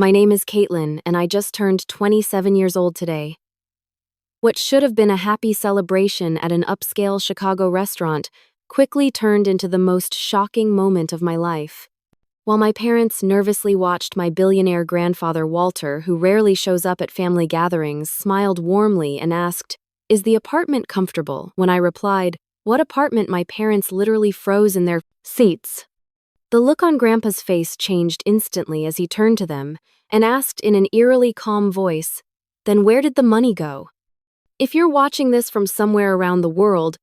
My name is Kaitlyn, and I just turned 27 years old today. What should have been a happy celebration at an upscale Chicago restaurant quickly turned into the most shocking moment of my life. While my parents nervously watched my billionaire grandfather Walter, who rarely shows up at family gatherings, smiled warmly and asked, "Is the apartment comfortable?" When I replied, "What apartment?" my parents literally froze in their seats. The look on Grandpa's face changed instantly as he turned to them and asked in an eerily calm voice, "Then where did the money go?" If you're watching this from somewhere around the world,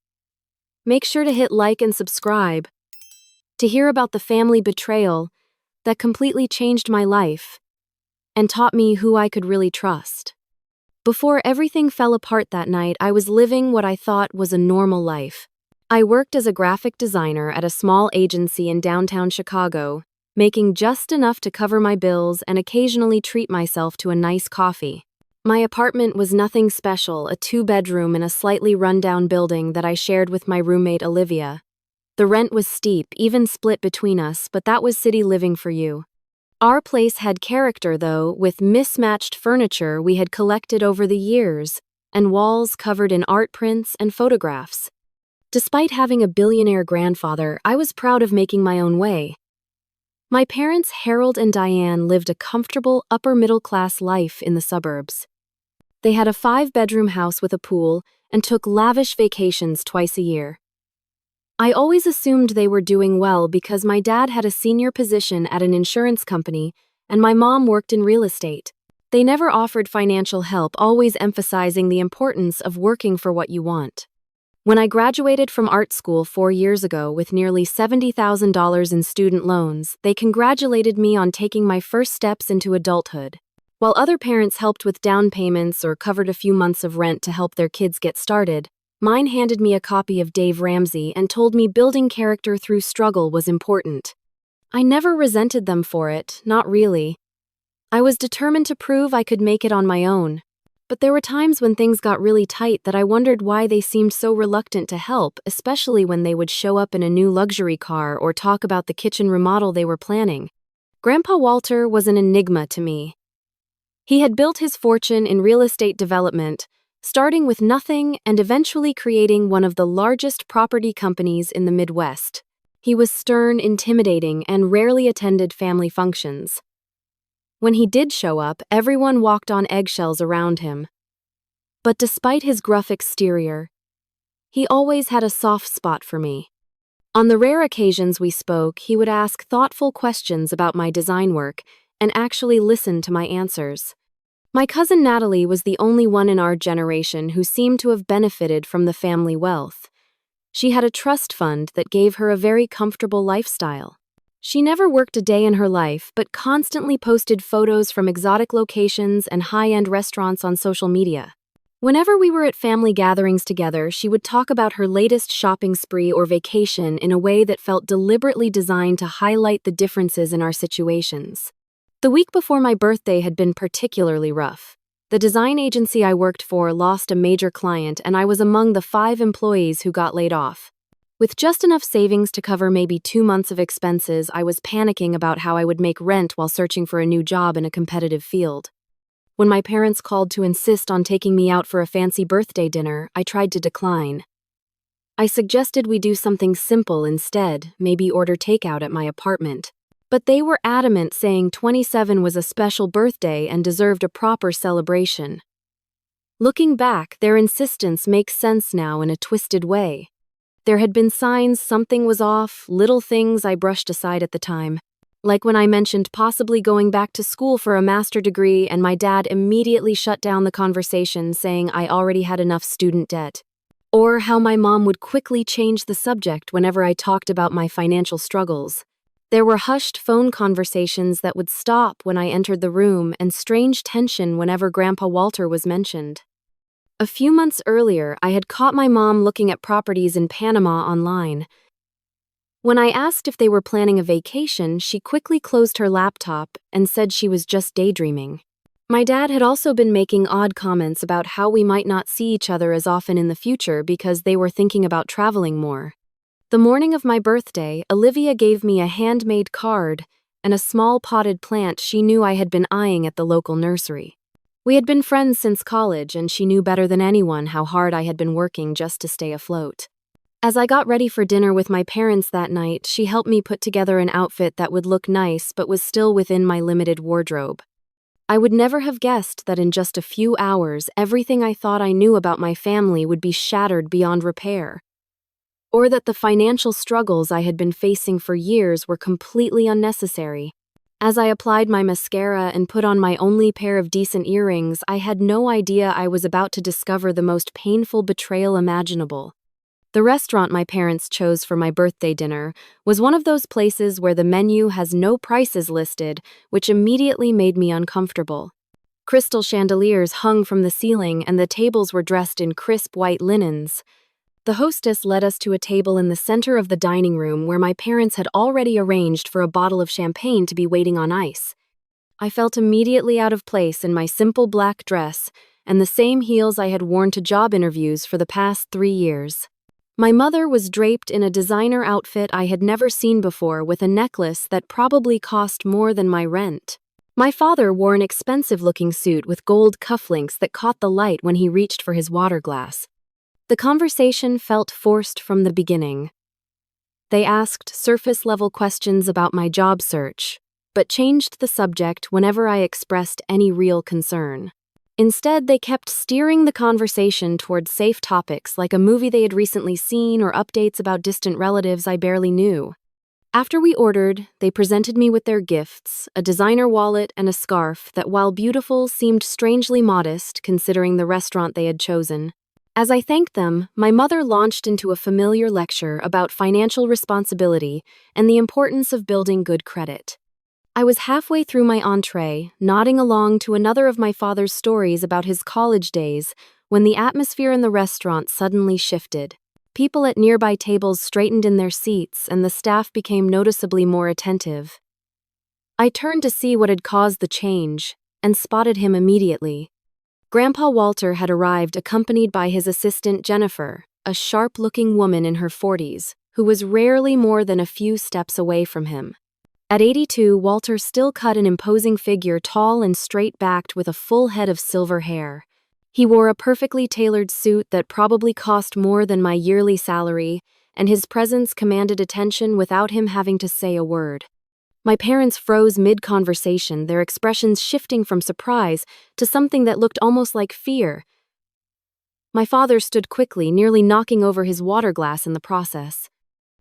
make sure to hit like and subscribe to hear about the family betrayal that completely changed my life and taught me who I could really trust. Before everything fell apart that night, I was living what I thought was a normal life. I worked as a graphic designer at a small agency in downtown Chicago, making just enough to cover my bills and occasionally treat myself to a nice coffee. My apartment was nothing special, a 2-bedroom in a slightly run-down building that I shared with my roommate Olivia. The rent was steep, even split between us, but that was city living for you. Our place had character, though, with mismatched furniture we had collected over the years, and walls covered in art prints and photographs. Despite having a billionaire grandfather, I was proud of making my own way. My parents, Harold and Diane, lived a comfortable, upper-middle-class life in the suburbs. They had a 5-bedroom house with a pool and took lavish vacations twice a year. I always assumed they were doing well because my dad had a senior position at an insurance company and my mom worked in real estate. They never offered financial help, always emphasizing the importance of working for what you want. When I graduated from art school 4 years ago with nearly $70,000 in student loans, they congratulated me on taking my first steps into adulthood. While other parents helped with down payments or covered a few months of rent to help their kids get started, mine handed me a copy of Dave Ramsey and told me building character through struggle was important. I never resented them for it, not really. I was determined to prove I could make it on my own. But there were times when things got really tight that I wondered why they seemed so reluctant to help, especially when they would show up in a new luxury car or talk about the kitchen remodel they were planning. Grandpa Walter was an enigma to me. He had built his fortune in real estate development, starting with nothing and eventually creating one of the largest property companies in the Midwest. He was stern, intimidating, and rarely attended family functions. When he did show up, everyone walked on eggshells around him. But despite his gruff exterior, he always had a soft spot for me. On the rare occasions we spoke, he would ask thoughtful questions about my design work and actually listen to my answers. My cousin Natalie was the only one in our generation who seemed to have benefited from the family wealth. She had a trust fund that gave her a very comfortable lifestyle. She never worked a day in her life, but constantly posted photos from exotic locations and high-end restaurants on social media. Whenever we were at family gatherings together, she would talk about her latest shopping spree or vacation in a way that felt deliberately designed to highlight the differences in our situations. The week before my birthday had been particularly rough. The design agency I worked for lost a major client, and I was among the 5 employees who got laid off. With just enough savings to cover maybe 2 months of expenses, I was panicking about how I would make rent while searching for a new job in a competitive field. When my parents called to insist on taking me out for a fancy birthday dinner, I tried to decline. I suggested we do something simple instead, maybe order takeout at my apartment. But they were adamant, saying 27 was a special birthday and deserved a proper celebration. Looking back, their insistence makes sense now in a twisted way. There had been signs something was off, little things I brushed aside at the time. Like when I mentioned possibly going back to school for a master's degree and my dad immediately shut down the conversation saying I already had enough student debt. Or how my mom would quickly change the subject whenever I talked about my financial struggles. There were hushed phone conversations that would stop when I entered the room and strange tension whenever Grandpa Walter was mentioned. A few months earlier, I had caught my mom looking at properties in Panama online. When I asked if they were planning a vacation, she quickly closed her laptop and said she was just daydreaming. My dad had also been making odd comments about how we might not see each other as often in the future because they were thinking about traveling more. The morning of my birthday, Olivia gave me a handmade card and a small potted plant she knew I had been eyeing at the local nursery. We had been friends since college, and she knew better than anyone how hard I had been working just to stay afloat. As I got ready for dinner with my parents that night, she helped me put together an outfit that would look nice but was still within my limited wardrobe. I would never have guessed that in just a few hours, everything I thought I knew about my family would be shattered beyond repair. Or that the financial struggles I had been facing for years were completely unnecessary. As I applied my mascara and put on my only pair of decent earrings, I had no idea I was about to discover the most painful betrayal imaginable. The restaurant my parents chose for my birthday dinner was one of those places where the menu has no prices listed, which immediately made me uncomfortable. Crystal chandeliers hung from the ceiling, and the tables were dressed in crisp white linens. The hostess led us to a table in the center of the dining room where my parents had already arranged for a bottle of champagne to be waiting on ice. I felt immediately out of place in my simple black dress and the same heels I had worn to job interviews for the past 3 years. My mother was draped in a designer outfit I had never seen before, with a necklace that probably cost more than my rent. My father wore an expensive-looking suit with gold cufflinks that caught the light when he reached for his water glass. The conversation felt forced from the beginning. They asked surface-level questions about my job search, but changed the subject whenever I expressed any real concern. Instead, they kept steering the conversation toward safe topics like a movie they had recently seen or updates about distant relatives I barely knew. After we ordered, they presented me with their gifts, a designer wallet and a scarf that, while beautiful, seemed strangely modest considering the restaurant they had chosen. As I thanked them, my mother launched into a familiar lecture about financial responsibility and the importance of building good credit. I was halfway through my entree, nodding along to another of my father's stories about his college days, when the atmosphere in the restaurant suddenly shifted. People at nearby tables straightened in their seats, and the staff became noticeably more attentive. I turned to see what had caused the change, and spotted him immediately. Grandpa Walter had arrived accompanied by his assistant Jennifer, a sharp-looking woman in her 40s, who was rarely more than a few steps away from him. At 82, Walter still cut an imposing figure, tall and straight-backed with a full head of silver hair. He wore a perfectly tailored suit that probably cost more than my yearly salary, and his presence commanded attention without him having to say a word. My parents froze mid-conversation, their expressions shifting from surprise to something that looked almost like fear. My father stood quickly, nearly knocking over his water glass in the process.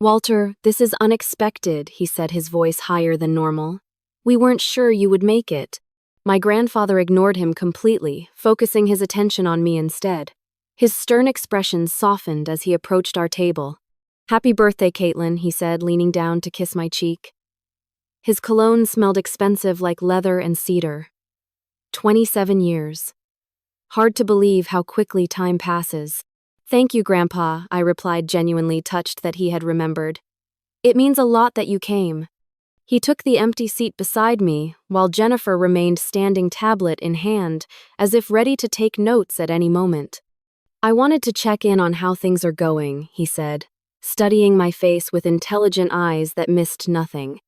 "Walter, this is unexpected," he said, his voice higher than normal. "We weren't sure you would make it." My grandfather ignored him completely, focusing his attention on me instead. His stern expression softened as he approached our table. "Happy birthday, Kaitlyn," he said, leaning down to kiss my cheek. His cologne smelled expensive like leather and cedar. 27 years. Hard to believe how quickly time passes. "Thank you, Grandpa," I replied, genuinely touched that he had remembered. "It means a lot that you came." He took the empty seat beside me, while Jennifer remained standing, tablet in hand, as if ready to take notes at any moment. "I wanted to check in on how things are going," he said, studying my face with intelligent eyes that missed nothing.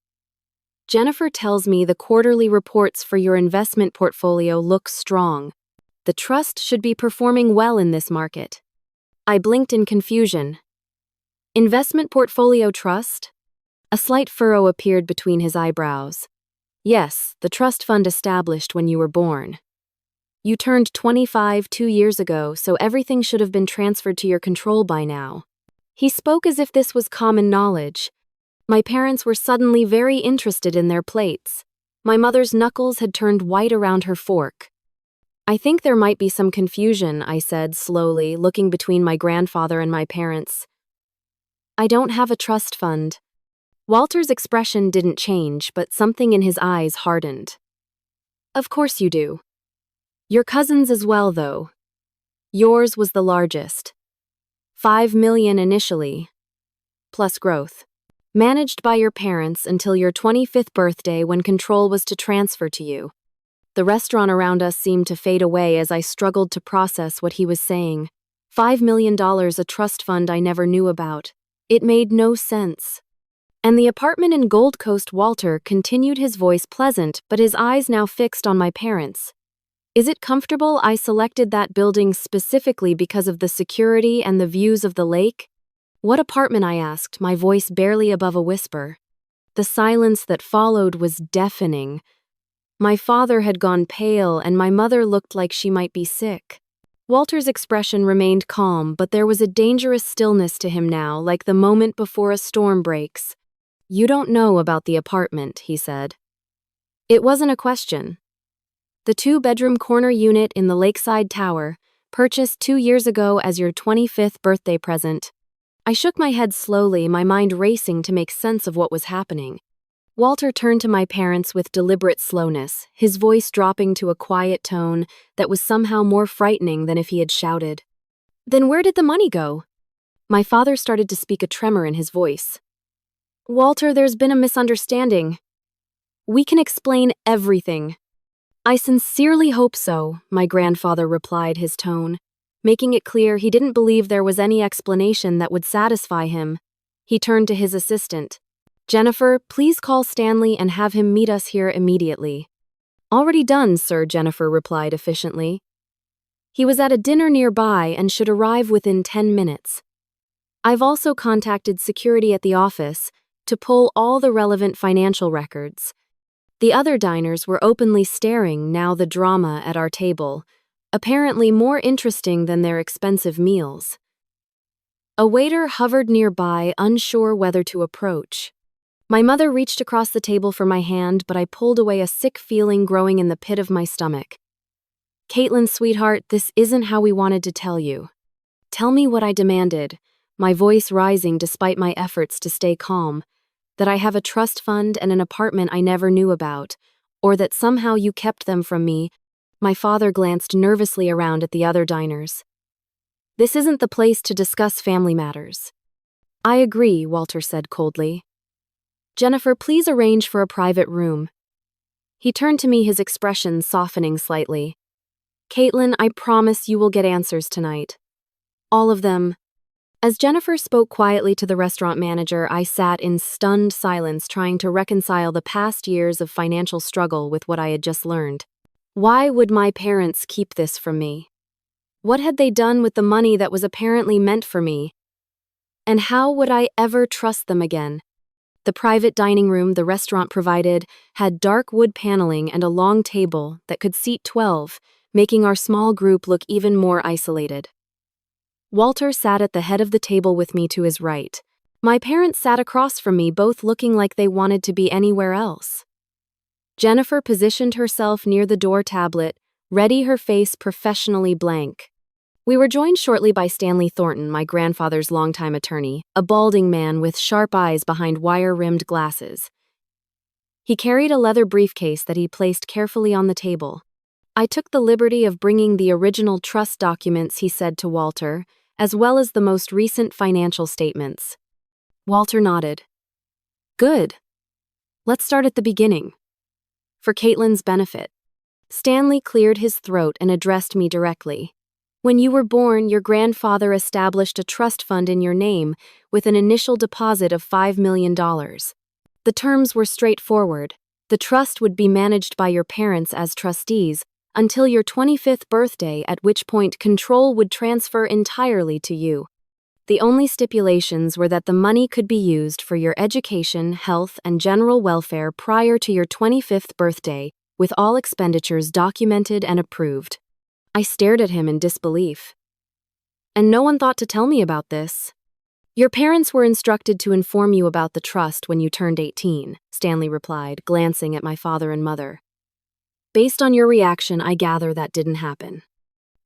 "Jennifer tells me the quarterly reports for your investment portfolio look strong. The trust should be performing well in this market." I blinked in confusion. "Investment portfolio trust?" A slight furrow appeared between his eyebrows. "Yes, the trust fund established when you were born. You turned 25 2 years ago, so everything should have been transferred to your control by now." He spoke as if this was common knowledge. My parents were suddenly very interested in their plates. My mother's knuckles had turned white around her fork. "I think there might be some confusion," I said slowly, looking between my grandfather and my parents. "I don't have a trust fund." Walter's expression didn't change, but something in his eyes hardened. "Of course you do. Your cousins as well, though. Yours was the largest. 5 million initially, plus growth. Managed by your parents until your 25th birthday when control was to transfer to you." The restaurant around us seemed to fade away as I struggled to process what he was saying. $5 million, a trust fund I never knew about. It made no sense. And the apartment in Gold Coast. Walter continued, his voice pleasant, but his eyes now fixed on my parents. Is it comfortable? I selected that building specifically because of the security and the views of the lake. What apartment? I asked, my voice barely above a whisper. The silence that followed was deafening. My father had gone pale, and my mother looked like she might be sick. Walter's expression remained calm, but there was a dangerous stillness to him now, like the moment before a storm breaks. You don't know about the apartment, he said. It wasn't a question. The 2-bedroom corner unit in the Lakeside Tower, purchased 2 years ago as your 25th birthday present. I shook my head slowly, my mind racing to make sense of what was happening. Walter turned to my parents with deliberate slowness, his voice dropping to a quiet tone that was somehow more frightening than if he had shouted. Then where did the money go? My father started to speak, a tremor in his voice. Walter, there's been a misunderstanding. We can explain everything. I sincerely hope so, my grandfather replied, his tone making it clear he didn't believe there was any explanation that would satisfy him. He turned to his assistant. Jennifer, please call Stanley and have him meet us here immediately. Already done, sir, Jennifer replied efficiently. He was at a dinner nearby and should arrive within 10 minutes. I've also contacted security at the office to pull all the relevant financial records. The other diners were openly staring now the drama at our table, apparently more interesting than their expensive meals. A waiter hovered nearby, unsure whether to approach. My mother reached across the table for my hand, but I pulled away, a sick feeling growing in the pit of my stomach. Kaitlyn, sweetheart, this isn't how we wanted to tell you. Tell me what I demanded, my voice rising despite my efforts to stay calm. That I have a trust fund and an apartment I never knew about, or that somehow you kept them from me. My father glanced nervously around at the other diners. This isn't the place to discuss family matters. I agree, Walter said coldly. Jennifer, please arrange for a private room. He turned to me, his expression softening slightly. Kaitlyn, I promise you will get answers tonight. All of them. As Jennifer spoke quietly to the restaurant manager, I sat in stunned silence, trying to reconcile the past years of financial struggle with what I had just learned. Why would my parents keep this from me? What had they done with the money that was apparently meant for me? And how would I ever trust them again? The private dining room the restaurant provided had dark wood paneling and a long table that could seat 12, making our small group look even more isolated. Walter sat at the head of the table with me to his right. My parents sat across from me, both looking like they wanted to be anywhere else. Jennifer positioned herself near the door tablet, ready, her face professionally blank. We were joined shortly by Stanley Thornton, my grandfather's longtime attorney, a balding man with sharp eyes behind wire-rimmed glasses. He carried a leather briefcase that he placed carefully on the table. I took the liberty of bringing the original trust documents, he said to Walter, as well as the most recent financial statements. Walter nodded. Good. Let's start at the beginning. For Kaitlyn's benefit. Stanley cleared his throat and addressed me directly. When you were born, your grandfather established a trust fund in your name with an initial deposit of $5 million. The terms were straightforward. The trust would be managed by your parents as trustees until your 25th birthday, at which point control would transfer entirely to you. The only stipulations were that the money could be used for your education, health, and general welfare prior to your 25th birthday, with all expenditures documented and approved. I stared at him in disbelief. And no one thought to tell me about this. Your parents were instructed to inform you about the trust when you turned 18, Stanley replied, glancing at my father and mother. Based on your reaction, I gather that didn't happen.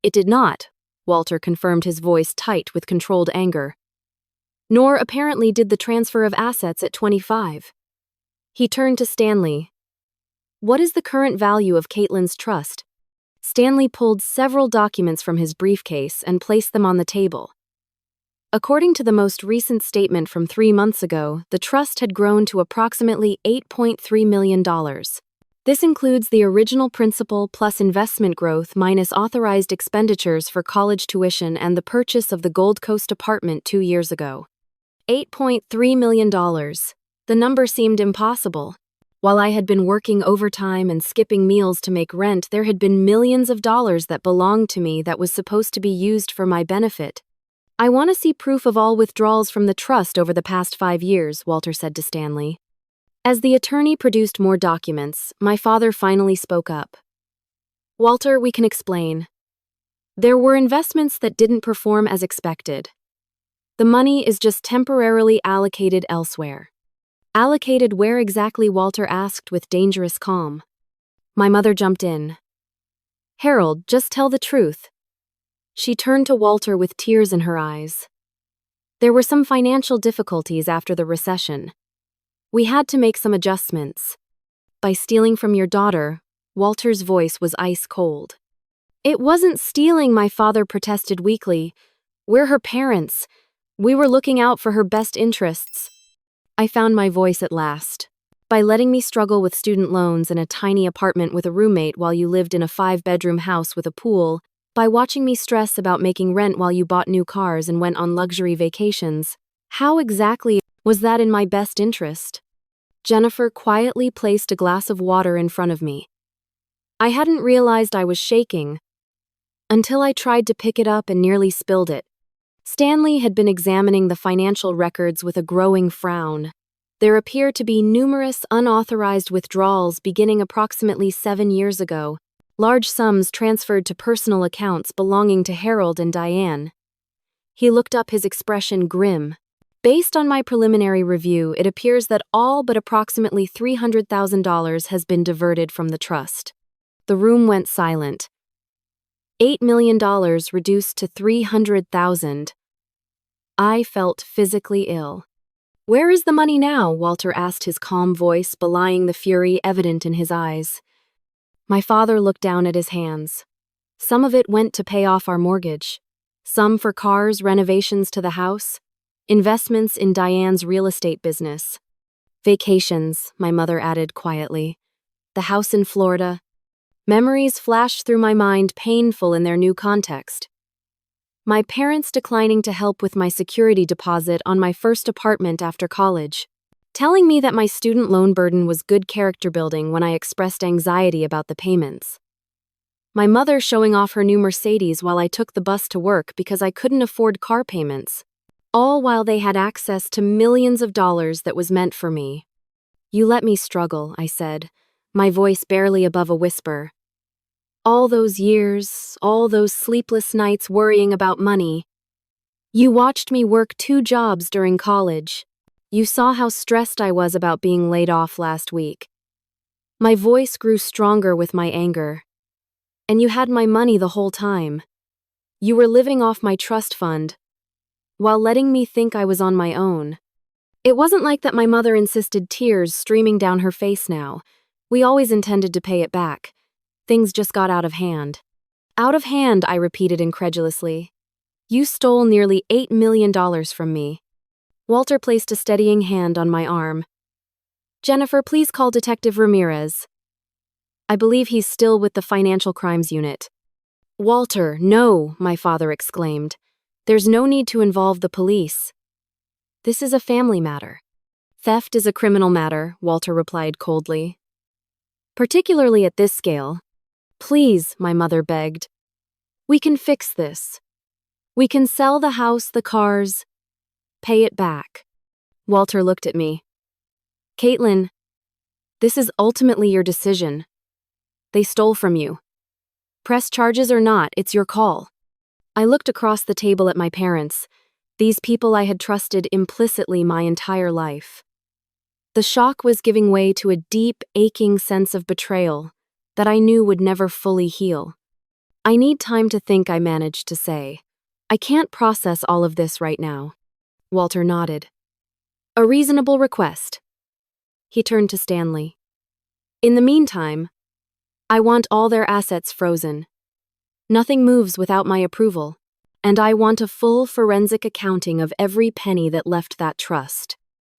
It did not, Walter confirmed, his voice tight with controlled anger. Nor apparently did the transfer of assets at 25. He turned to Stanley. What is the current value of Kaitlyn's trust? Stanley pulled several documents from his briefcase and placed them on the table. According to the most recent statement from 3 months ago, the trust had grown to approximately $8.3 million. This includes the original principal plus investment growth minus authorized expenditures for college tuition and the purchase of the Gold Coast apartment 2 years ago. $8.3 million. The The number seemed impossible. While I had been working overtime and skipping meals to make rent, there had been millions of dollars that belonged to me that was supposed to be used for my benefit. I want to see proof of all withdrawals from the trust over the past 5 years, Walter said to Stanley. As the attorney produced more documents, my father finally spoke up. Walter, we can explain. There were investments that didn't perform as expected. The money is just temporarily allocated elsewhere. Allocated where exactly? Walter asked with dangerous calm. My mother jumped in. Harold, just tell the truth. She turned to Walter with tears in her eyes. There were some financial difficulties after the recession. We had to make some adjustments. By stealing from your daughter, Walter's voice was ice cold. It wasn't stealing, my father protested weakly. We're her parents. We were looking out for her best interests. I found my voice at last. By letting me struggle with student loans in a tiny apartment with a roommate while you lived in a 5-bedroom house with a pool, by watching me stress about making rent while you bought new cars and went on luxury vacations, how exactly was that in my best interest? Jennifer quietly placed a glass of water in front of me. I hadn't realized I was shaking until I tried to pick it up and nearly spilled it. Stanley had been examining the financial records with a growing frown. There appeared to be numerous unauthorized withdrawals beginning approximately 7 years ago, large sums transferred to personal accounts belonging to Harold and Diane. He looked up, his expression grim. Based on my preliminary review, it appears that all but approximately $300,000 has been diverted from the trust. The room went silent. $8 million reduced to $300,000. I felt physically ill. Where is the money now? Walter asked, his calm voice belying the fury evident in his eyes. My father looked down at his hands. Some of it went to pay off our mortgage. Some for cars, renovations to the house, investments in Diane's real estate business. Vacations, my mother added quietly. The house in Florida. Memories flashed through my mind, painful in their new context. My parents declining to help with my security deposit on my first apartment after college. Telling me that my student loan burden was good character building when I expressed anxiety about the payments. My mother showing off her new Mercedes while I took the bus to work because I couldn't afford car payments. All while they had access to millions of dollars that was meant for me. You let me struggle, I said, my voice barely above a whisper. All those years, all those sleepless nights worrying about money. You watched me work 2 jobs during college. You saw how stressed I was about being laid off last week. My voice grew stronger with my anger. And you had my money the whole time. You were living off my trust fund, while letting me think I was on my own. It wasn't like that. My mother insisted, tears streaming down her face now. We always intended to pay it back. Things just got out of hand. Out of hand, I repeated incredulously. You stole nearly $8 million from me. Walter placed a steadying hand on my arm. Jennifer, please call Detective Ramirez. I believe he's still with the Financial Crimes Unit. Walter, no, my father exclaimed. There's no need to involve the police. This is a family matter. Theft is a criminal matter, Walter replied coldly. Particularly at this scale. Please, my mother begged. We can fix this. We can sell the house, the cars, pay it back. Walter looked at me. Kaitlyn, this is ultimately your decision. They stole from you. Press charges or not, it's your call. I looked across the table at my parents, these people I had trusted implicitly my entire life. The shock was giving way to a deep, aching sense of betrayal that I knew would never fully heal. I need time to think, I managed to say. I can't process all of this right now. Walter nodded. A reasonable request. He turned to Stanley. In the meantime, I want all their assets frozen. Nothing moves without my approval, and I want a full forensic accounting of every penny that left that trust.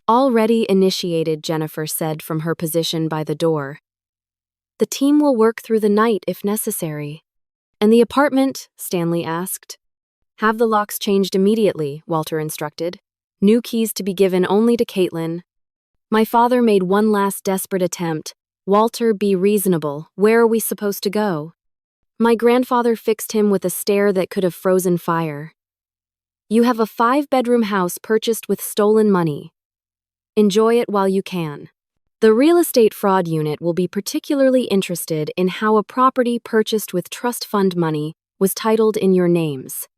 Already initiated, Jennifer said from her position by the door. The team will work through the night if necessary. And the apartment? Stanley asked. Have the locks changed immediately, Walter instructed. New keys to be given only to Kaitlyn. My father made one last desperate attempt. "Walter, be reasonable. Where are we supposed to go?" My grandfather fixed him with a stare that could have frozen fire. "You have a 5-bedroom house purchased with stolen money. Enjoy it while you can." The real estate fraud unit will be particularly interested in how a property purchased with trust fund money was titled in your names.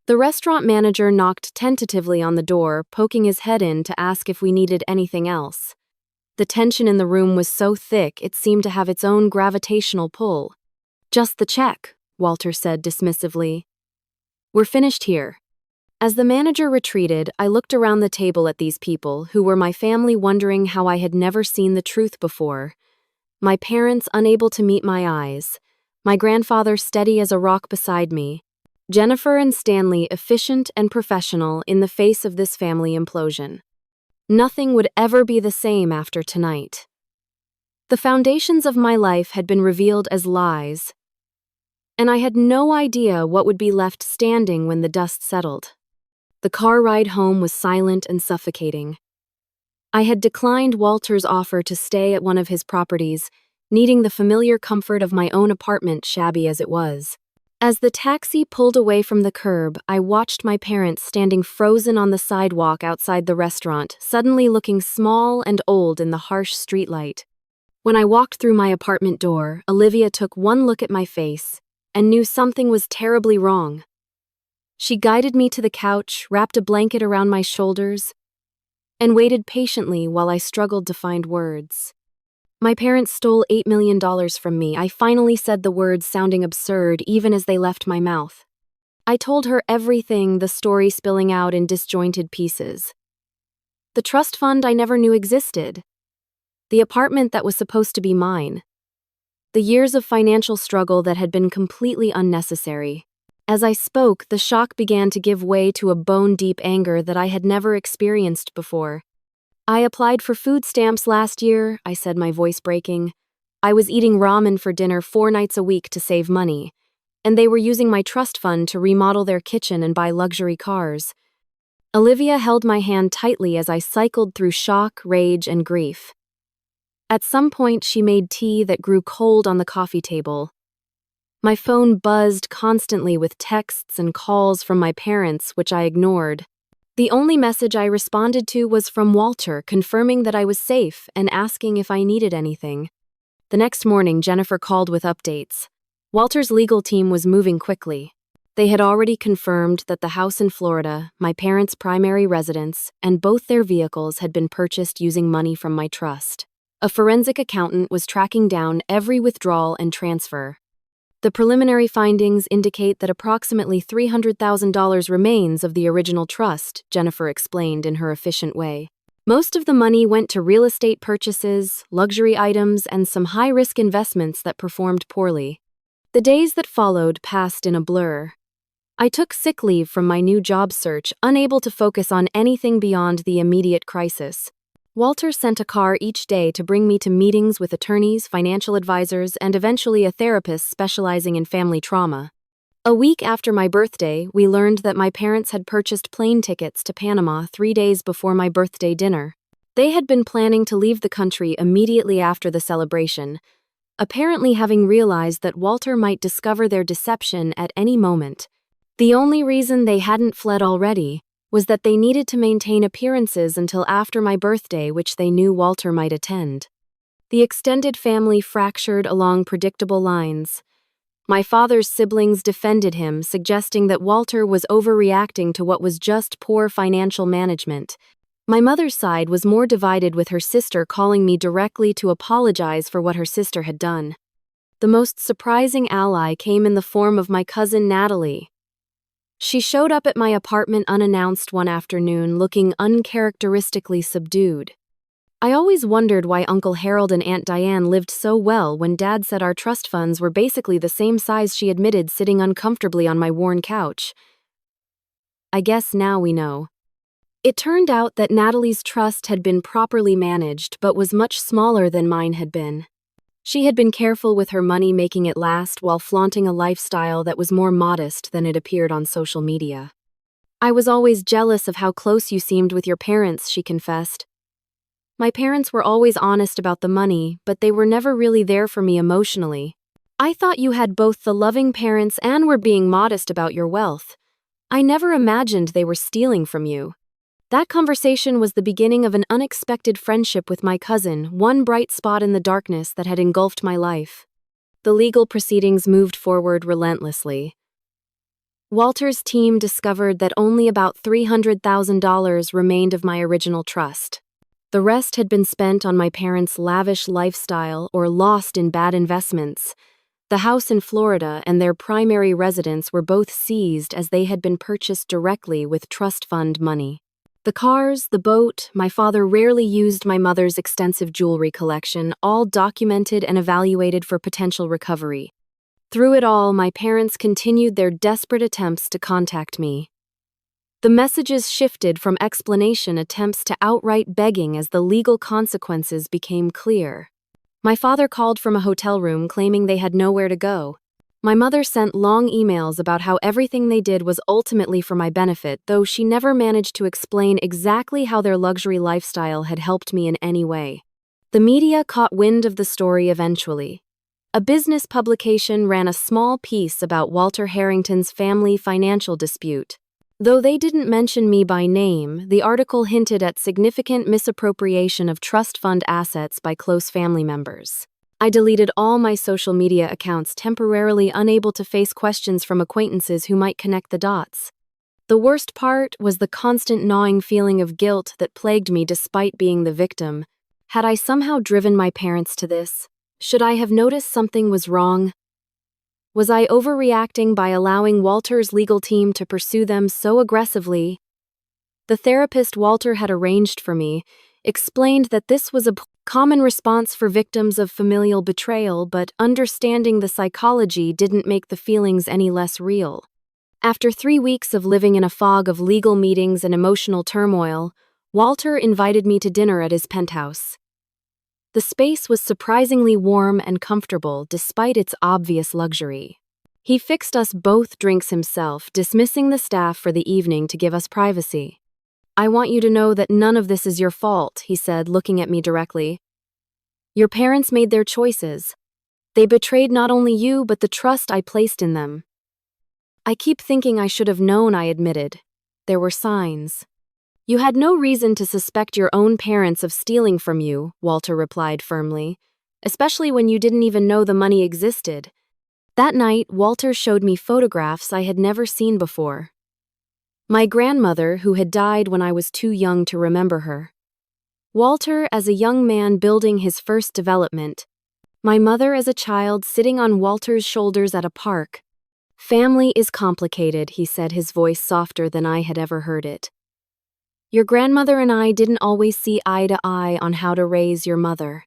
The restaurant manager knocked tentatively on the door, poking his head in to ask if we needed anything else. The tension in the room was so thick it seemed to have its own gravitational pull. "Just the check," Walter said dismissively. "We're finished here." As the manager retreated, I looked around the table at these people, who were my family, wondering how I had never seen the truth before. My parents unable to meet my eyes. My grandfather steady as a rock beside me. Jennifer and Stanley efficient and professional in the face of this family implosion. Nothing would ever be the same after tonight. The foundations of my life had been revealed as lies, and I had no idea what would be left standing when the dust settled. The car ride home was silent and suffocating. I had declined Walter's offer to stay at one of his properties, needing the familiar comfort of my own apartment, shabby as it was. As the taxi pulled away from the curb, I watched my parents standing frozen on the sidewalk outside the restaurant, suddenly looking small and old in the harsh streetlight. When I walked through my apartment door, Olivia took one look at my face and knew something was terribly wrong. She guided me to the couch, wrapped a blanket around my shoulders, and waited patiently while I struggled to find words. "My parents stole $8 million from me." I finally said the words, sounding absurd even as they left my mouth. I told her everything, the story spilling out in disjointed pieces. The trust fund I never knew existed. The apartment that was supposed to be mine. The years of financial struggle that had been completely unnecessary. As I spoke, the shock began to give way to a bone-deep anger that I had never experienced before. "I applied for food stamps last year," I said, my voice breaking. "I was eating ramen for dinner 4 nights a week to save money, and they were using my trust fund to remodel their kitchen and buy luxury cars." Olivia held my hand tightly as I cycled through shock, rage, and grief. At some point, she made tea that grew cold on the coffee table. My phone buzzed constantly with texts and calls from my parents, which I ignored. The only message I responded to was from Walter, confirming that I was safe and asking if I needed anything. The next morning, Jennifer called with updates. Walter's legal team was moving quickly. They had already confirmed that the house in Florida, my parents' primary residence, and both their vehicles had been purchased using money from my trust. A forensic accountant was tracking down every withdrawal and transfer. The preliminary findings indicate that approximately $300,000 remains of the original trust, Jennifer explained in her efficient way. Most of the money went to real estate purchases, luxury items, and some high-risk investments that performed poorly. The days that followed passed in a blur. I took sick leave from my new job search, unable to focus on anything beyond the immediate crisis. Walter sent a car each day to bring me to meetings with attorneys, financial advisors, and eventually a therapist specializing in family trauma. A week after my birthday, we learned that my parents had purchased plane tickets to Panama 3 days before my birthday dinner. They had been planning to leave the country immediately after the celebration, apparently having realized that Walter might discover their deception at any moment. The only reason they hadn't fled already was that they needed to maintain appearances until after my birthday, which they knew Walter might attend. The extended family fractured along predictable lines. My father's siblings defended him, suggesting that Walter was overreacting to what was just poor financial management. My mother's side was more divided, with her sister calling me directly to apologize for what her sister had done. The most surprising ally came in the form of my cousin Natalie. She showed up at my apartment unannounced one afternoon, looking uncharacteristically subdued. I always wondered why Uncle Harold and Aunt Diane lived so well when Dad said our trust funds were basically the same size, she admitted, sitting uncomfortably on my worn couch. I guess now we know. It turned out that Natalie's trust had been properly managed but was much smaller than mine had been. She had been careful with her money, making it last while flaunting a lifestyle that was more modest than it appeared on social media. "I was always jealous of how close you seemed with your parents," she confessed. My parents were always honest about the money, but they were never really there for me emotionally. I thought you had both the loving parents and were being modest about your wealth. I never imagined they were stealing from you. That conversation was the beginning of an unexpected friendship with my cousin, one bright spot in the darkness that had engulfed my life. The legal proceedings moved forward relentlessly. Walter's team discovered that only about $300,000 remained of my original trust. The rest had been spent on my parents' lavish lifestyle or lost in bad investments. The house in Florida and their primary residence were both seized as they had been purchased directly with trust fund money. The cars, the boat, my father rarely used my mother's extensive jewelry collection, all documented and evaluated for potential recovery. Through it all, my parents continued their desperate attempts to contact me. The messages shifted from explanation attempts to outright begging as the legal consequences became clear. My father called from a hotel room claiming they had nowhere to go. My mother sent long emails about how everything they did was ultimately for my benefit, though she never managed to explain exactly how their luxury lifestyle had helped me in any way. The media caught wind of the story eventually. A business publication ran a small piece about Walter Harrington's family financial dispute. Though they didn't mention me by name, the article hinted at significant misappropriation of trust fund assets by close family members. I deleted all my social media accounts, temporarily unable to face questions from acquaintances who might connect the dots. The worst part was the constant gnawing feeling of guilt that plagued me despite being the victim. Had I somehow driven my parents to this? Should I have noticed something was wrong? Was I overreacting by allowing Walter's legal team to pursue them so aggressively? The therapist Walter had arranged for me explained that this was a common response for victims of familial betrayal, but understanding the psychology didn't make the feelings any less real. After 3 weeks of living in a fog of legal meetings and emotional turmoil, Walter invited me to dinner at his penthouse. The space was surprisingly warm and comfortable despite its obvious luxury. He fixed us both drinks himself, dismissing the staff for the evening to give us privacy. "I want you to know that none of this is your fault," he said, looking at me directly. "Your parents made their choices. They betrayed not only you, but the trust I placed in them." "I keep thinking I should have known," I admitted. "There were signs." "You had no reason to suspect your own parents of stealing from you," Walter replied firmly, "especially when you didn't even know the money existed." That night, Walter showed me photographs I had never seen before. My grandmother, who had died when I was too young to remember her. Walter as a young man building his first development. My mother as a child sitting on Walter's shoulders at a park. "Family is complicated," he said, his voice softer than I had ever heard it. "Your grandmother and I didn't always see eye to eye on how to raise your mother.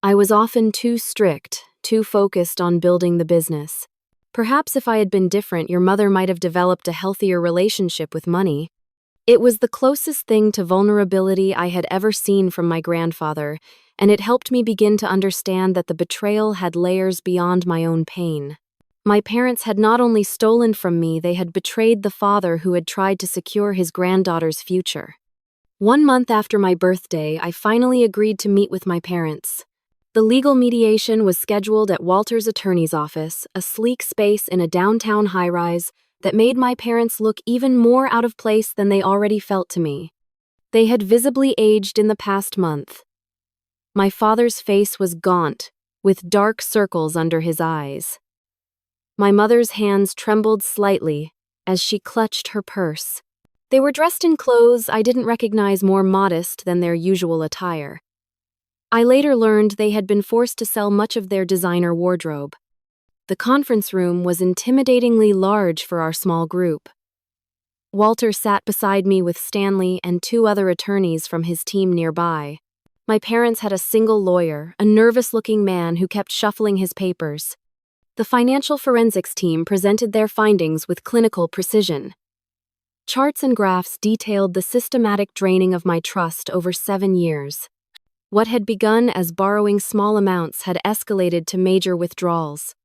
I was often too strict, too focused on building the business. Perhaps if I had been different, your mother might have developed a healthier relationship with money." It was the closest thing to vulnerability I had ever seen from my grandfather, and it helped me begin to understand that the betrayal had layers beyond my own pain. My parents had not only stolen from me, they had betrayed the father who had tried to secure his granddaughter's future. 1 month after my birthday, I finally agreed to meet with my parents. The legal mediation was scheduled at Walter's attorney's office, a sleek space in a downtown high-rise that made my parents look even more out of place than they already felt to me. They had visibly aged in the past month. My father's face was gaunt, with dark circles under his eyes. My mother's hands trembled slightly as she clutched her purse. They were dressed in clothes I didn't recognize, more modest than their usual attire. I later learned they had been forced to sell much of their designer wardrobe. The conference room was intimidatingly large for our small group. Walter sat beside me with Stanley and 2 other attorneys from his team nearby. My parents had a single lawyer, a nervous-looking man who kept shuffling his papers. The financial forensics team presented their findings with clinical precision. Charts and graphs detailed the systematic draining of my trust over 7 years. What had begun as borrowing small amounts had escalated to major withdrawals.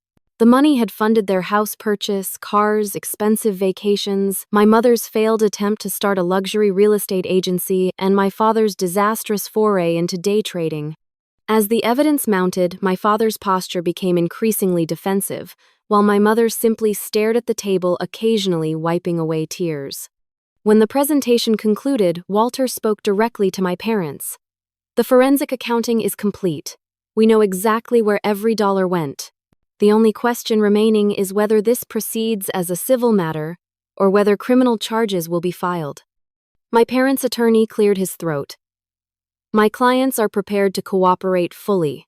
The money had funded their house purchase, cars, expensive vacations, my mother's failed attempt to start a luxury real estate agency, and my father's disastrous foray into day trading. As the evidence mounted, my father's posture became increasingly defensive, while my mother simply stared at the table, occasionally wiping away tears. When the presentation concluded, Walter spoke directly to my parents. "The forensic accounting is complete. We know exactly where every dollar went. The only question remaining is whether this proceeds as a civil matter or whether criminal charges will be filed." My parents' attorney cleared his throat. "My clients are prepared to cooperate fully.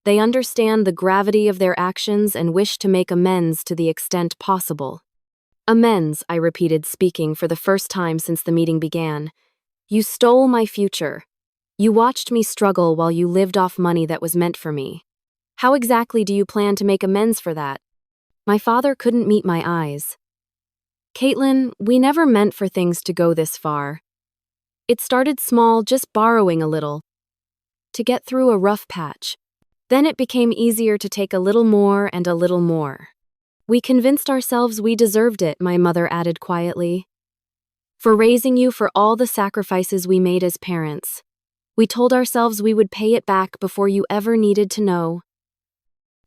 They understand the gravity of their actions and wish to make amends to the extent possible." "Amends," I repeated, speaking for the first time since the meeting began. "You stole my future. You watched me struggle while you lived off money that was meant for me. How exactly do you plan to make amends for that?" My father couldn't meet my eyes. "Kaitlyn, we never meant for things to go this far. It started small, just borrowing a little, to get through a rough patch. Then it became easier to take a little more and a little more. We convinced ourselves we deserved it," my mother added quietly. "For raising you, for all the sacrifices we made as parents. We told ourselves we would pay it back before you ever needed to know."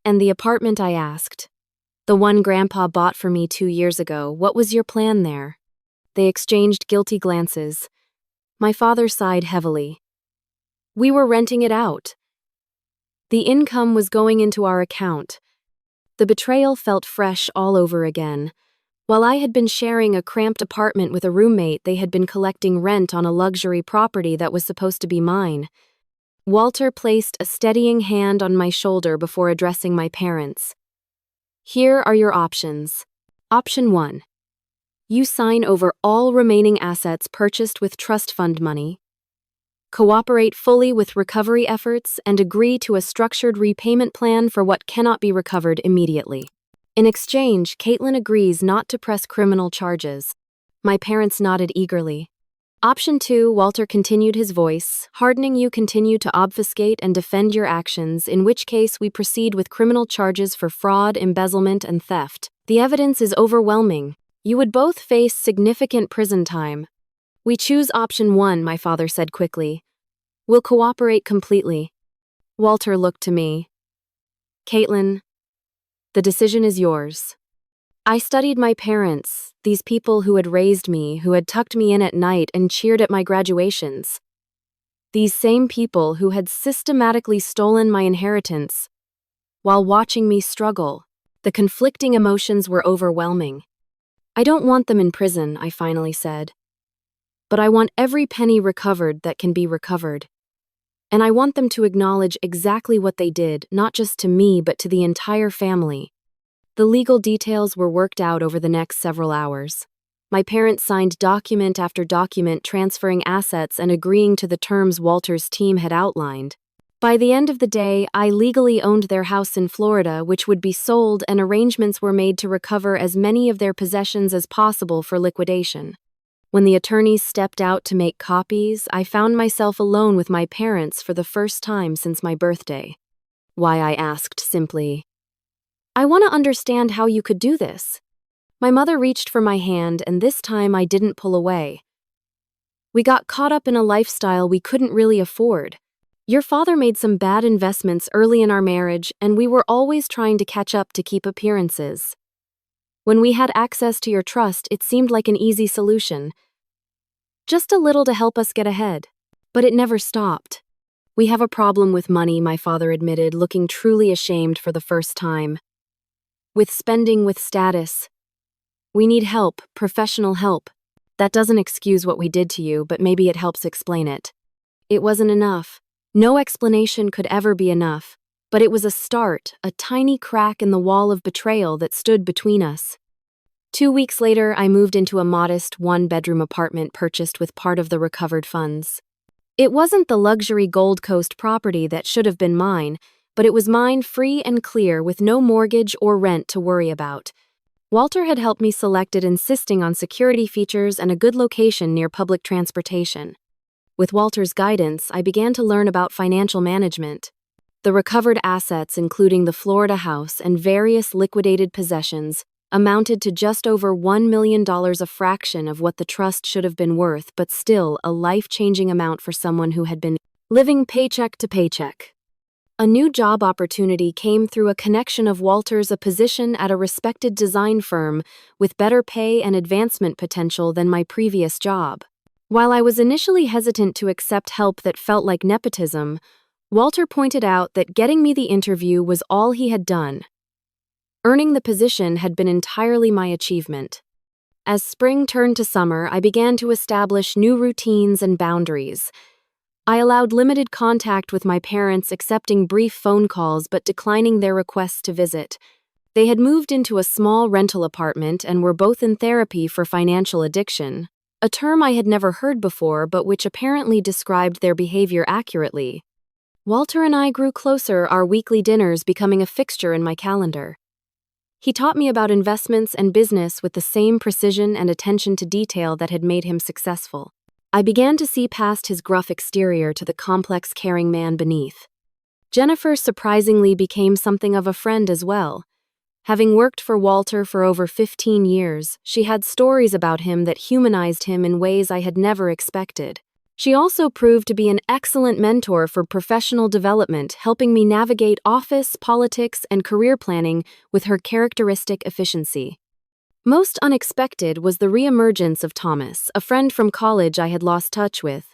"And the apartment?" I asked. "The one Grandpa bought for me 2 years ago, what was your plan there?" They exchanged guilty glances. My father sighed heavily. "We were renting it out. The income was going into our account." The betrayal felt fresh all over again. While I had been sharing a cramped apartment with a roommate, they had been collecting rent on a luxury property that was supposed to be mine. Walter placed a steadying hand on my shoulder before addressing my parents. "Here are your options. Option 1. You sign over all remaining assets purchased with trust fund money, cooperate fully with recovery efforts, and agree to a structured repayment plan for what cannot be recovered immediately. In exchange, Kaitlyn agrees not to press criminal charges." My parents nodded eagerly. "Option 2, Walter continued, his voice hardening. You continue to obfuscate and defend your actions, in which case we proceed with criminal charges for fraud, embezzlement, and theft. The evidence is overwhelming. You would both face significant prison time." "We choose option 1, my father said quickly. "We'll cooperate completely." Walter looked to me. "Kaitlyn, the decision is yours." I studied my parents, these people who had raised me, who had tucked me in at night and cheered at my graduations. These same people who had systematically stolen my inheritance while watching me struggle. The conflicting emotions were overwhelming. "I don't want them in prison," I finally said. "But I want every penny recovered that can be recovered. And I want them to acknowledge exactly what they did, not just to me but to the entire family." The legal details were worked out over the next several hours. My parents signed document after document transferring assets and agreeing to the terms Walter's team had outlined. By the end of the day, I legally owned their house in Florida, which would be sold, and arrangements were made to recover as many of their possessions as possible for liquidation. When the attorneys stepped out to make copies, I found myself alone with my parents for the first time since my birthday. "Why?" I asked simply. "I want to understand how you could do this." My mother reached for my hand, and this time I didn't pull away. "We got caught up in a lifestyle we couldn't really afford. Your father made some bad investments early in our marriage, and we were always trying to catch up to keep appearances. When we had access to your trust, it seemed like an easy solution. Just a little to help us get ahead. But it never stopped. We have a problem with money," my father admitted, looking truly ashamed for the first time. "With spending, with status. We need help, professional help. That doesn't excuse what we did to you, but maybe it helps explain it." It wasn't enough. No explanation could ever be enough. But it was a start, a tiny crack in the wall of betrayal that stood between us. 2 weeks later, I moved into a modest one-bedroom apartment purchased with part of the recovered funds. It wasn't the luxury Gold Coast property that should have been mine, but it was mine free and clear with no mortgage or rent to worry about. Walter had helped me select it, insisting on security features and a good location near public transportation. With Walter's guidance, I began to learn about financial management. The recovered assets, including the Florida house and various liquidated possessions, amounted to just over $1 million, a fraction of what the trust should have been worth, but still a life-changing amount for someone who had been living paycheck to paycheck. A new job opportunity came through a connection of Walter's, a position at a respected design firm with better pay and advancement potential than my previous job. While I was initially hesitant to accept help that felt like nepotism, Walter pointed out that getting me the interview was all he had done. Earning the position had been entirely my achievement. As spring turned to summer, I began to establish new routines and boundaries. I allowed limited contact with my parents, accepting brief phone calls but declining their requests to visit. They had moved into a small rental apartment and were both in therapy for financial addiction, a term I had never heard before but which apparently described their behavior accurately. Walter and I grew closer, our weekly dinners becoming a fixture in my calendar. He taught me about investments and business with the same precision and attention to detail that had made him successful. I began to see past his gruff exterior to the complex, caring man beneath. Jennifer surprisingly became something of a friend as well. Having worked for Walter for over 15 years, she had stories about him that humanized him in ways I had never expected. She also proved to be an excellent mentor for professional development, helping me navigate office, politics, and career planning with her characteristic efficiency. Most unexpected was the reemergence of Thomas, a friend from college I had lost touch with.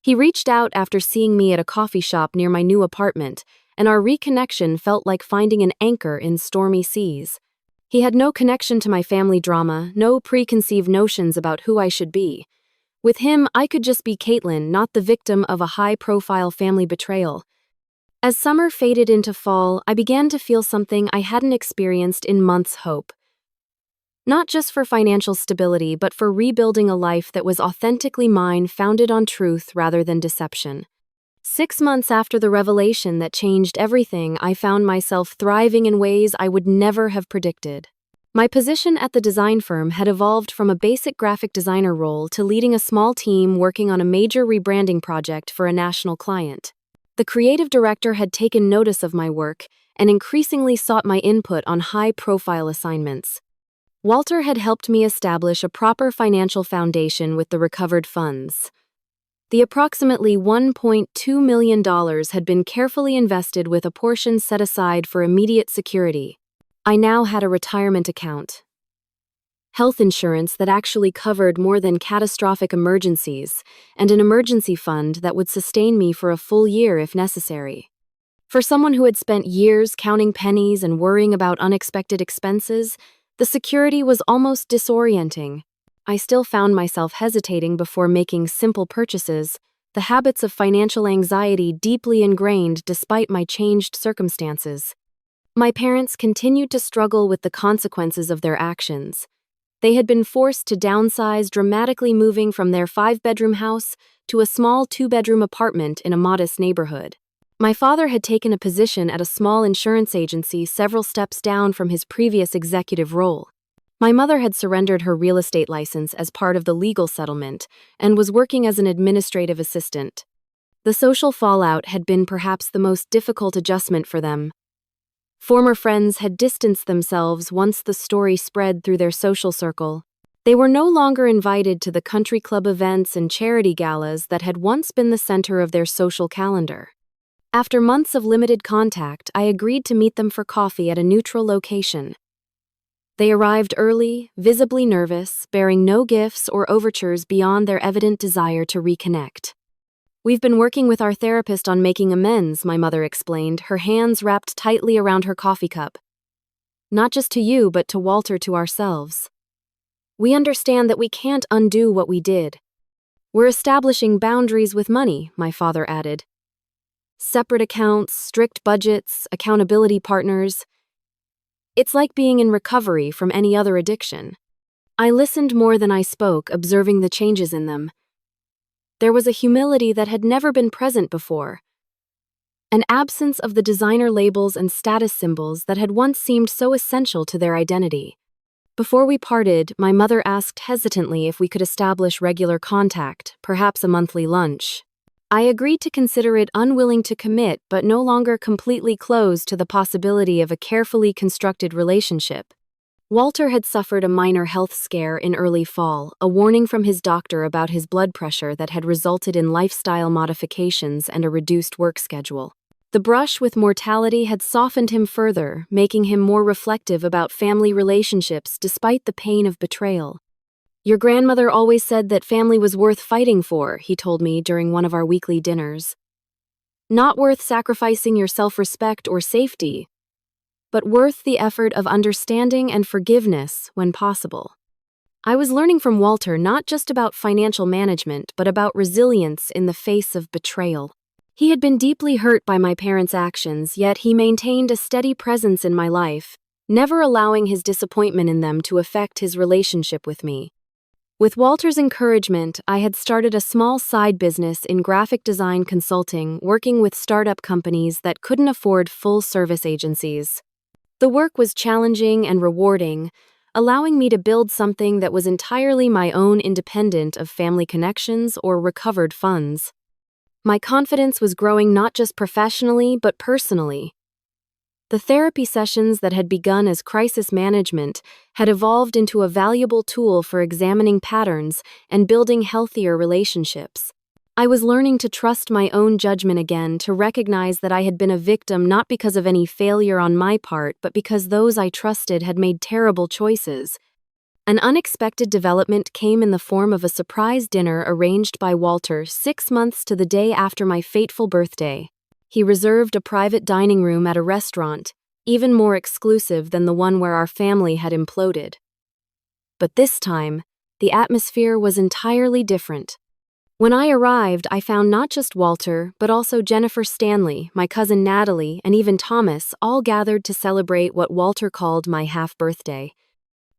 He reached out after seeing me at a coffee shop near my new apartment, and our reconnection felt like finding an anchor in stormy seas. He had no connection to my family drama, no preconceived notions about who I should be. With him, I could just be Kaitlyn, not the victim of a high-profile family betrayal. As summer faded into fall, I began to feel something I hadn't experienced in months: hope. Not just for financial stability, but for rebuilding a life that was authentically mine, founded on truth rather than deception. 6 months after the revelation that changed everything, I found myself thriving in ways I would never have predicted. My position at the design firm had evolved from a basic graphic designer role to leading a small team working on a major rebranding project for a national client. The creative director had taken notice of my work and increasingly sought my input on high-profile assignments. Walter had helped me establish a proper financial foundation with the recovered funds. The approximately $1.2 million had been carefully invested with a portion set aside for immediate security. I now had a retirement account, health insurance that actually covered more than catastrophic emergencies, and an emergency fund that would sustain me for a full year if necessary. For someone who had spent years counting pennies and worrying about unexpected expenses, the security was almost disorienting. I still found myself hesitating before making simple purchases, the habits of financial anxiety deeply ingrained despite my changed circumstances. My parents continued to struggle with the consequences of their actions. They had been forced to downsize, dramatically moving from their 5-bedroom house to a small 2-bedroom apartment in a modest neighborhood. My father had taken a position at a small insurance agency several steps down from his previous executive role. My mother had surrendered her real estate license as part of the legal settlement and was working as an administrative assistant. The social fallout had been perhaps the most difficult adjustment for them. Former friends had distanced themselves once the story spread through their social circle. They were no longer invited to the country club events and charity galas that had once been the center of their social calendar. After months of limited contact, I agreed to meet them for coffee at a neutral location. They arrived early, visibly nervous, bearing no gifts or overtures beyond their evident desire to reconnect. "We've been working with our therapist on making amends," my mother explained, her hands wrapped tightly around her coffee cup. "Not just to you, but to Walter, to ourselves. We understand that we can't undo what we did. We're establishing boundaries with money," my father added. "Separate accounts, strict budgets, accountability partners. It's like being in recovery from any other addiction." I listened more than I spoke, observing the changes in them. There was a humility that had never been present before, an absence of the designer labels and status symbols that had once seemed so essential to their identity. Before we parted, my mother asked hesitantly if we could establish regular contact, perhaps a monthly lunch. I agreed to consider it, unwilling to commit but no longer completely closed to the possibility of a carefully constructed relationship. Walter had suffered a minor health scare in early fall, a warning from his doctor about his blood pressure that had resulted in lifestyle modifications and a reduced work schedule. The brush with mortality had softened him further, making him more reflective about family relationships despite the pain of betrayal. "Your grandmother always said that family was worth fighting for," he told me during one of our weekly dinners. "Not worth sacrificing your self-respect or safety, but worth the effort of understanding and forgiveness when possible." I was learning from Walter not just about financial management, but about resilience in the face of betrayal. He had been deeply hurt by my parents' actions, yet he maintained a steady presence in my life, never allowing his disappointment in them to affect his relationship with me. With Walter's encouragement, I had started a small side business in graphic design consulting, working with startup companies that couldn't afford full-service agencies. The work was challenging and rewarding, allowing me to build something that was entirely my own, independent of family connections or recovered funds. My confidence was growing not just professionally, but personally. The therapy sessions that had begun as crisis management had evolved into a valuable tool for examining patterns and building healthier relationships. I was learning to trust my own judgment again, to recognize that I had been a victim not because of any failure on my part, but because those I trusted had made terrible choices. An unexpected development came in the form of a surprise dinner arranged by Walter 6 months to the day after my fateful birthday. He reserved a private dining room at a restaurant, even more exclusive than the one where our family had imploded. But this time, the atmosphere was entirely different. When I arrived, I found not just Walter, but also Jennifer Stanley, my cousin Natalie, and even Thomas, all gathered to celebrate what Walter called my half-birthday.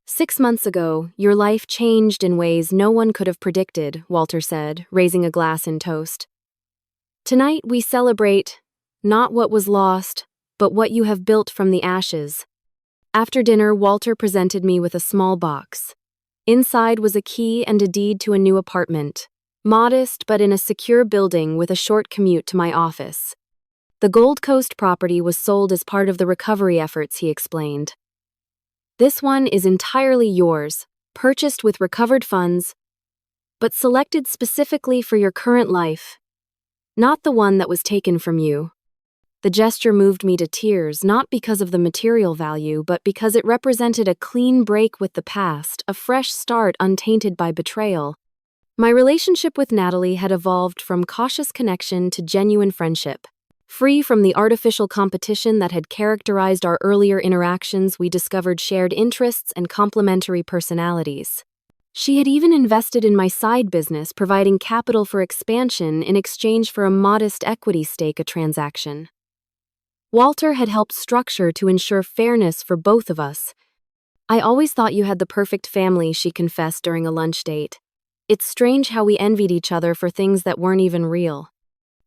"6 months ago, your life changed in ways no one could have predicted," Walter said, raising a glass in toast. "Tonight we celebrate not what was lost, but what you have built from the ashes." After dinner, Walter presented me with a small box. Inside was a key and a deed to a new apartment, modest but in a secure building with a short commute to my office. The Gold Coast property was sold as part of the recovery efforts, he explained. "This one is entirely yours, purchased with recovered funds, but selected specifically for your current life, not the one that was taken from you." The gesture moved me to tears, not because of the material value, but because it represented a clean break with the past, a fresh start untainted by betrayal. My relationship with Natalie had evolved from cautious connection to genuine friendship. Free from the artificial competition that had characterized our earlier interactions, we discovered shared interests and complementary personalities. She had even invested in my side business, providing capital for expansion in exchange for a modest equity stake, a transaction Walter had helped structure to ensure fairness for both of us. "I always thought you had the perfect family," she confessed during a lunch date. "It's strange how we envied each other for things that weren't even real."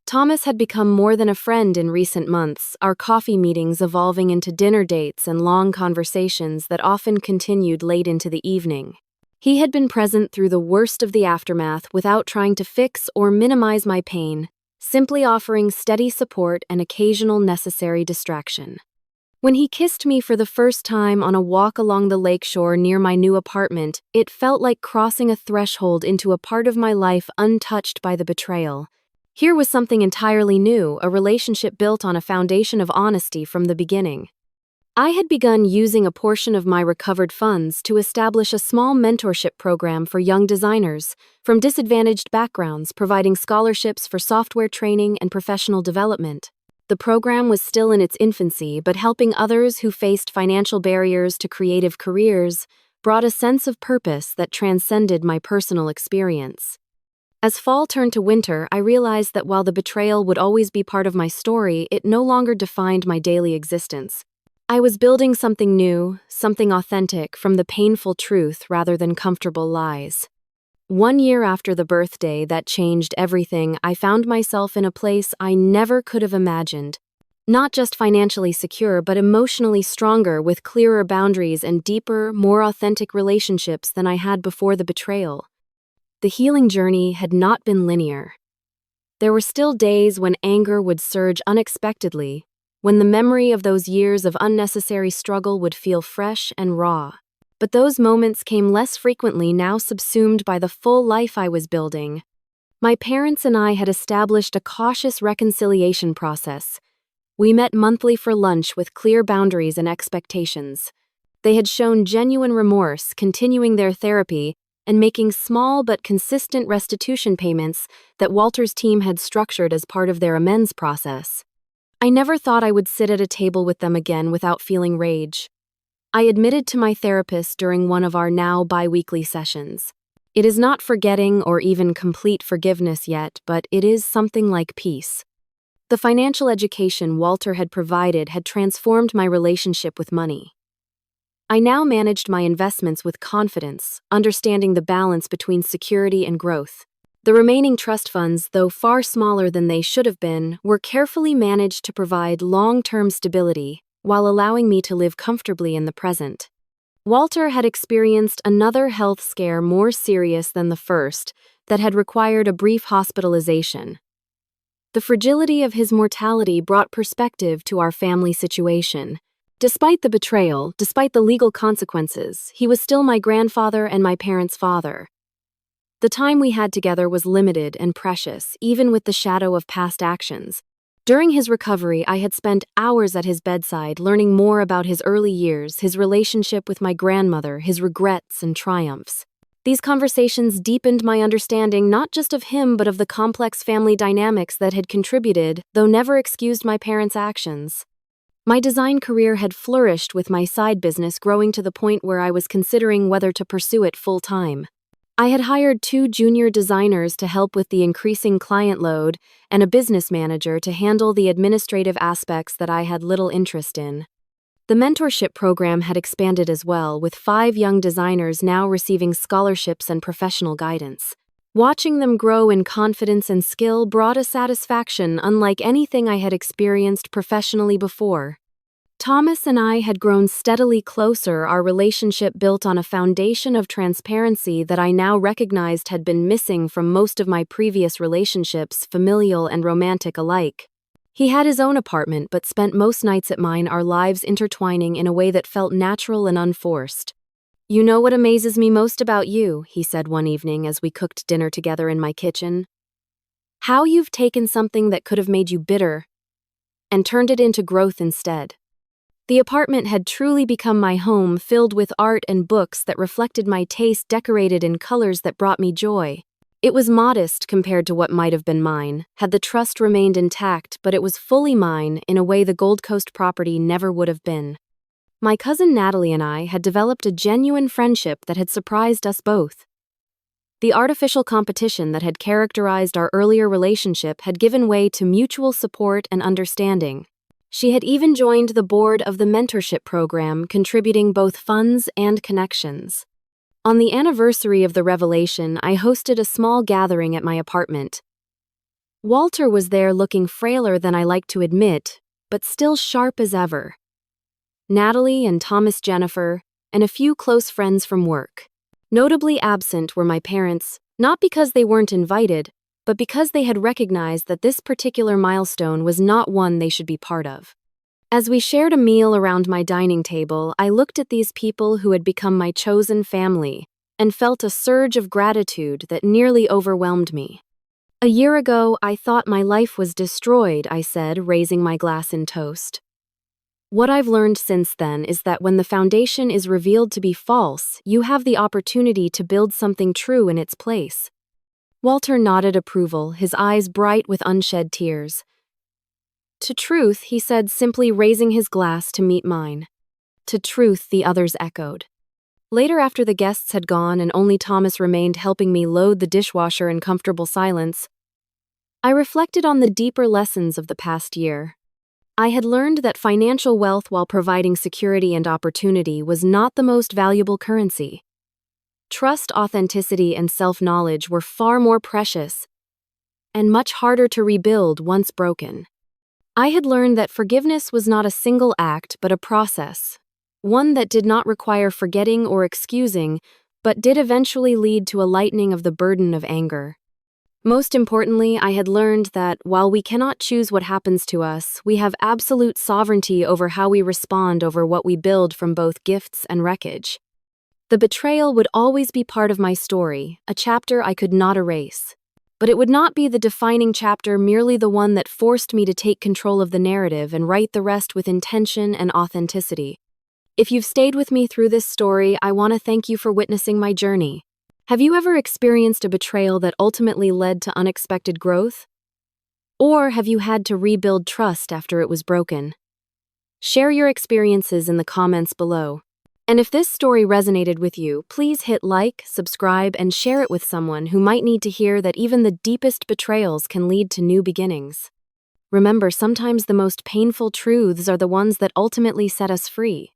Thomas had become more than a friend in recent months, our coffee meetings evolving into dinner dates and long conversations that often continued late into the evening. He had been present through the worst of the aftermath without trying to fix or minimize my pain, simply offering steady support and occasional necessary distraction. When he kissed me for the first time on a walk along the lakeshore near my new apartment, it felt like crossing a threshold into a part of my life untouched by the betrayal. Here was something entirely new, a relationship built on a foundation of honesty from the beginning. I had begun using a portion of my recovered funds to establish a small mentorship program for young designers from disadvantaged backgrounds, providing scholarships for software training and professional development. The program was still in its infancy, but helping others who faced financial barriers to creative careers brought a sense of purpose that transcended my personal experience. As fall turned to winter, I realized that while the betrayal would always be part of my story, it no longer defined my daily existence. I was building something new, something authentic, from the painful truth rather than comfortable lies. 1 year after the birthday that changed everything, I found myself in a place I never could have imagined. Not just financially secure, but emotionally stronger, with clearer boundaries and deeper, more authentic relationships than I had before the betrayal. The healing journey had not been linear. There were still days when anger would surge unexpectedly, when the memory of those years of unnecessary struggle would feel fresh and raw. But those moments came less frequently, now subsumed by the full life I was building. My parents and I had established a cautious reconciliation process. We met monthly for lunch with clear boundaries and expectations. They had shown genuine remorse, continuing their therapy, and making small but consistent restitution payments that Walter's team had structured as part of their amends process. I never thought I would sit at a table with them again without feeling rage. I admitted to my therapist during one of our now bi-weekly sessions. It is not forgetting or even complete forgiveness yet, but it is something like peace. The financial education Walter had provided had transformed my relationship with money. I now managed my investments with confidence, understanding the balance between security and growth. The remaining trust funds, though far smaller than they should have been, were carefully managed to provide long-term stability while allowing me to live comfortably in the present. Walter had experienced another health scare more serious than the first that had required a brief hospitalization. The fragility of his mortality brought perspective to our family situation. Despite the betrayal, despite the legal consequences, he was still my grandfather and my parents' father. The time we had together was limited and precious, even with the shadow of past actions. During his recovery, I had spent hours at his bedside learning more about his early years, his relationship with my grandmother, his regrets and triumphs. These conversations deepened my understanding not just of him but of the complex family dynamics that had contributed, though never excused my parents' actions. My design career had flourished, with my side business growing to the point where I was considering whether to pursue it full-time. I had hired 2 junior designers to help with the increasing client load and a business manager to handle the administrative aspects that I had little interest in. The mentorship program had expanded as well, with 5 young designers now receiving scholarships and professional guidance. Watching them grow in confidence and skill brought a satisfaction unlike anything I had experienced professionally before. Thomas and I had grown steadily closer, our relationship built on a foundation of transparency that I now recognized had been missing from most of my previous relationships, familial and romantic alike. He had his own apartment but spent most nights at mine, our lives intertwining in a way that felt natural and unforced. "You know what amazes me most about you," he said one evening as we cooked dinner together in my kitchen. "How you've taken something that could have made you bitter and turned it into growth instead." The apartment had truly become my home, filled with art and books that reflected my taste, decorated in colors that brought me joy. It was modest compared to what might have been mine, had the trust remained intact, but it was fully mine in a way the Gold Coast property never would have been. My cousin Natalie and I had developed a genuine friendship that had surprised us both. The artificial competition that had characterized our earlier relationship had given way to mutual support and understanding. She had even joined the board of the mentorship program, contributing both funds and connections. On the anniversary of the revelation, I hosted a small gathering at my apartment. Walter was there, looking frailer than I like to admit, but still sharp as ever. Natalie and Thomas Jennifer, and a few close friends from work. Notably absent were my parents, not because they weren't invited, but because they had recognized that this particular milestone was not one they should be part of. As we shared a meal around my dining table, I looked at these people who had become my chosen family and felt a surge of gratitude that nearly overwhelmed me. "A year ago, I thought my life was destroyed," I said, raising my glass in toast. "What I've learned since then is that when the foundation is revealed to be false, you have the opportunity to build something true in its place." Walter nodded approval, his eyes bright with unshed tears. "To truth," he said, simply raising his glass to meet mine. "To truth," the others echoed. Later, after the guests had gone and only Thomas remained helping me load the dishwasher in comfortable silence, I reflected on the deeper lessons of the past year. I had learned that financial wealth, while providing security and opportunity, was not the most valuable currency. Trust, authenticity, and self-knowledge were far more precious and much harder to rebuild once broken. I had learned that forgiveness was not a single act but a process, one that did not require forgetting or excusing, but did eventually lead to a lightening of the burden of anger. Most importantly, I had learned that while we cannot choose what happens to us, we have absolute sovereignty over how we respond over what we build from both gifts and wreckage. The betrayal would always be part of my story, a chapter I could not erase. But it would not be the defining chapter, merely the one that forced me to take control of the narrative and write the rest with intention and authenticity. If you've stayed with me through this story, I want to thank you for witnessing my journey. Have you ever experienced a betrayal that ultimately led to unexpected growth? Or have you had to rebuild trust after it was broken? Share your experiences in the comments below. And if this story resonated with you, please hit like, subscribe, and share it with someone who might need to hear that even the deepest betrayals can lead to new beginnings. Remember, sometimes the most painful truths are the ones that ultimately set us free.